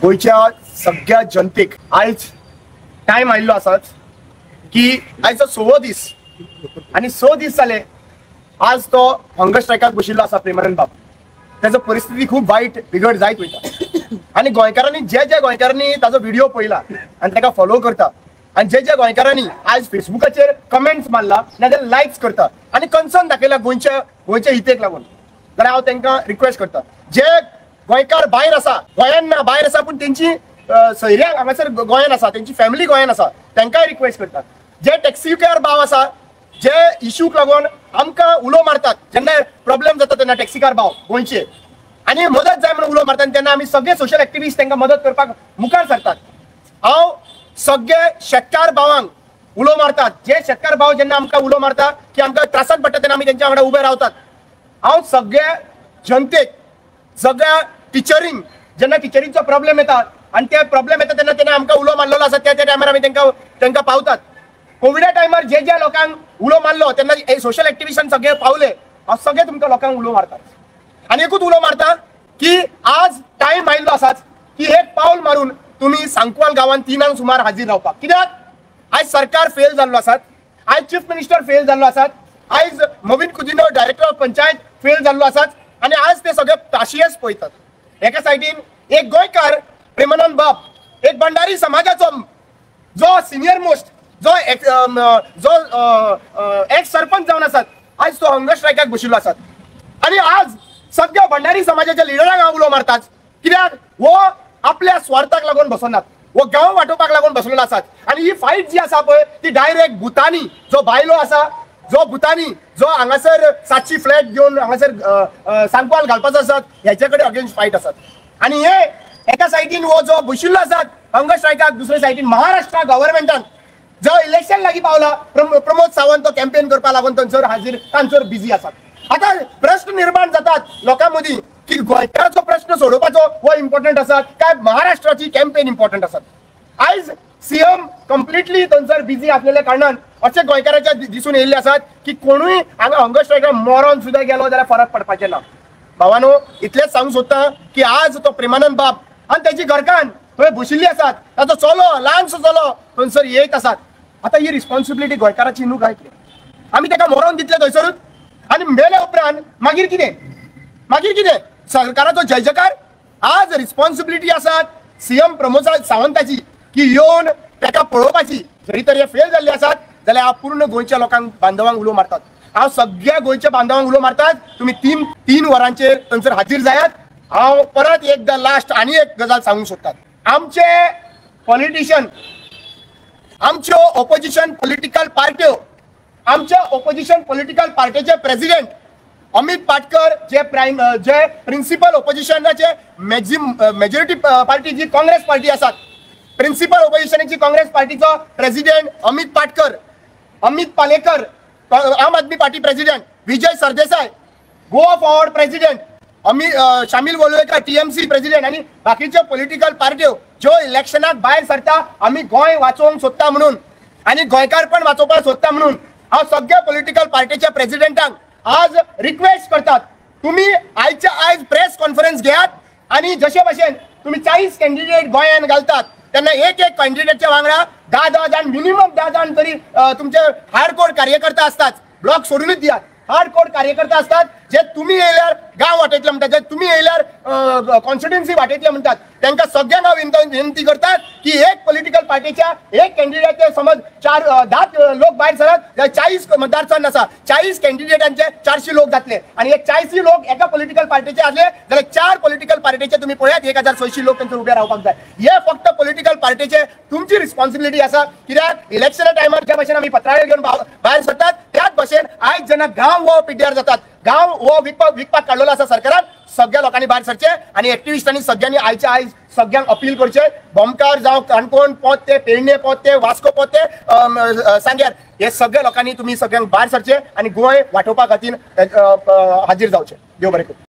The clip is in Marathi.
गोयच्या सगळ्या जनतेक आयज टाइम आयिल्लो आसाच की आयज 6 दीस आणि 6 दीस जाले आज तो हंगर स्ट्रायकाक बशिल्लो आसा प्रेमानंद बाब. त्याची परिस्थिती खूप वाईट बिगड जायत वयता आणि गोंयकारांनी जे गोंयकारांनी ताजो व्हिडिओ पळयला आणि ताका फॉलो करता आणि जे गोंयकारांनी आज फेसबुकाचेर कमेंट्स मारला नाजाल्यार लायक्स करता आणि कन्सर्न दाखयला गोंयच्या हितेक लागून, जाल्यार हांव तांकां रिक्वेस्ट करता जे गोंयकार भायर आसा, गोंयान ना भायर आसा पूण तेंची सयऱ्यां हांगासर गोंयान आसा, तेंची फॅमिली गोंयान आसा, तांकांय रिक्वेस्ट करता जे टॅक्सीकार भाव आसा जे इश्यूक लागून आमकां उलो मारतात जेन्ना प्रॉब्लेम जाता तेन्ना टॅक्सीकार भाव गोंयचे आणि मदत जाय म्हणून उलो मारतात तेन्ना आमी सगळे सोशल एक्टिविस्ट तांकां मदत करपाक मुखार सरतात. हांव सगळे शेतकार भावांक उलो मारतात, जे शेतकार भाव जेन्ना आमकां उलो मारता की आमकां त्रासान पडटा तेन्ना आमी तेंच्या वांगडा उबे रावतात. हांव सगळ्या जनतेक, सगळ्या टिचरींक जेन्ना टिचरींचो प्रॉब्लेम येता आणि ते प्रॉब्लेम येता तेन्ना आमकां उलो मारलेलो आसा त्या टायमार आमी तांकां पावतात. कोविडा टायमार जे लोकांक उलो मारलो तेन्ना सोशल एक्टिविस्टांनी सगळे पावले, हांव सगळे तुमकां लोकांक उलो मारतात आणि एकूच उलो मारता की आज टायम आयिल्लो आसाच की एक पावल मारून तुम्ही सांकवाल गांवांत 3 सुमार हाजीर रावपाक. कित्याक आयज सरकार फेल जाल्लो आसात, आयज चीफ मिनिस्टर फेल जाल्लो आसात, आयज मोविन Godinho director of panchayat fail जाल्लो आसात आणि आज ते सगळे ताशियेस पळयतात. एका सायडीन एक गोंयकार प्रेमानंद बाब, एक भंडारी समाजाचो जो सिनियर मोस्ट जो एक्स सरपंच जावन आसात, आज तो हंगर स्ट्रायकाक बशिल्लो आसात आणि आज सगळ्या भंडारी समाजाच्या लिडरांक हांव उलो मारतात कित्याक वो आपल्या स्वार्थाक लागून बसनात, वो गांव वाटोवपाक लागून बसलेलो आसात आणि ही फायट जी आसा पळय ती डायरेक्ट भुतानी जो बायलो आसा, जो भुतानी जो हांगासर 700 फ्लॅट घेवन हांगासर सांकवाल घालपाचो आसात ह्याचे कडेन अगेन्स्ट फायट आसात. आणि हे एका सायडीन वो जो बशिल्लो आसात हंगर स्ट्रायकाक, दुसऱ्या सायडीन महाराष्ट्र गव्हर्नमेंटान जो इलेक्शन लागीं पावला प्रमोद सावंत तो कॅम्पेन करपा लागून तांचर बिझी आसात. आता प्रश्न निर्माण जातात लोकां मदीं की गोंयकाराचो प्रश्न सोडोवपाचो वो इम्पॉर्टंट आसा काय महाराष्ट्राची कॅम्पेन इम्पॉर्टंट आसा. आयज सीएम कंप्लिटली थंयसर बिझी आसलेल्या कारणान अशे गोंयकाराच्या दिसून येयल्ले आसात की कोणूय हांगा हंगर स्ट्रायकार मरोन सुद्दां गेलो जाल्यार फरक पडपाचें ना. भावानो, इतलेंच सांगूंक सोदता की आज तो प्रेमानंद बाब आनी तेजी घरकान्न थंय बशिल्ली आसात, ताचो चलो ल्हानसो चलो थंयसर येयत आसात. आता ही रिस्पॉन्सिबिलिटी गोंयकाराची न्हू काय? आमी ताका मरोन दितले थंयसरूच आनी मेले उपरांत मागीर कितें सरकाराचो जय जयकार. आज रिस्पॉन्सिबिलिटी आसात सीएम प्रमोद सावंताची की येवन ताका पळोवपाची. जरी तर हे फेल जाल्ले आसात जाल्यार हांव पूर्ण गोंयच्या लोकांक बांदवांक उलो मारतात, हांव सगळ्या गोंयच्या बांदवांक उलो मारतात तुमी तीन वरांचेर थंयसर हाजीर जायात. हांव परत एकदा लास्ट आनी एक गजाल सांगूंक सोदतात. आमचे पॉलिटिशियन, आमच्यो ऑपोजिशन पॉलिटिकल पार्ट्यो, आमच्या ऑपोजिशन पॉलिटिकल पार्टीचे प्रेसिडेंट अमित पाटकर जे प्रिन्सिपल ऑपोजिशनाचे मेजॉरिटी पार्टी जी काँग्रेस पार्टी आसात, प्रिन्सिपल ऑपोजिशनाची काँग्रेस पार्टीचो प्रेसिडेंट अमित पाटकर, अमित पालेकर आम आदमी party president, Vijay Sardesai Goa forward president, शामिल वळवयकर टीएमसी प्रेसिडेंट आणि बाकीच्यो पॉलिटिकल पार्ट्यो ज्यो इलेक्शनाक भायर सरता आमी गोंय वाचोवंक सोदता म्हणून आणि गोंयकारपण वाचोवपाक सोदता म्हणून हांव सगळ्या पॉलिटिकल पार्टीच्या प्रेसिडेंटांक आज रिक्वेस्ट करतात तुम्ही आयच्या आयज प्रेस कॉन्फरन्स घेयात आणि जशे भशेन तुम्ही 40 कॅन्डिडेट गोंयान घालतात तेन्ना एक कॅन्डिडेटच्या वांगडा 10 जाण मिनिमम 10 जाण तरी तुमचे हार्डकोर कार्यकर्ता असतात. ब्लॉक सोडूनच दियात. हार्डकोर कार्यकर्ता असतात जे तुम्ही येयल्यार गांव वाटयतले म्हणटात, जे तुम्ही येयल्यार कॉन्स्टिट्युएन्सी वाटयतले म्हणटात. तांकां सगळ्यांक हांव विनंती करतात की एक पॉलिटिकल पार्टीच्या एक कॅन्डिडेट समज 10 लोक भायर सरत जाल्यार 40 मतदारसंघ आसा, 40 कॅन्डिडेटांचे 400 लोक जातले आणि एक 40 लोक एका पॉलिटिकल पार्टीचे आसले जाल्यार 4 पॉलिटिकल पार्टीचे तुम्ही पळयात 1600 लोक तांचेर उबे रावपाक जाय. हे फक्त पॉलिटिकल पार्टीचे तुमची रिस्पॉन्सिबिलिटी आसा. कित्याक इलेक्शना टायमार ज्या भशेन आमी पत्रावळी घेवन भायर सरतात त्याच भशेन आयज जेन्ना गांव हो पिड्ड्यार जातात, गांव हो विकपाक काडलेलो आसा सरकारान, सगळ्या लोकांनी भायर सरचे आणि एक्टिविस्टांनी सगळ्यांनी आयच्या आयज सगळ्यांक अपील करचे. बोमकार जावं काणकोण पोते, पेडणे पोते, वास्को पोते, सांग्यार हे सगळ्या लोकांनी तुम्ही सगळ्यांक भायर सरचे आणि गोंय वाटोवपा खातीर हाजीर जावचे. देव बरें करूं.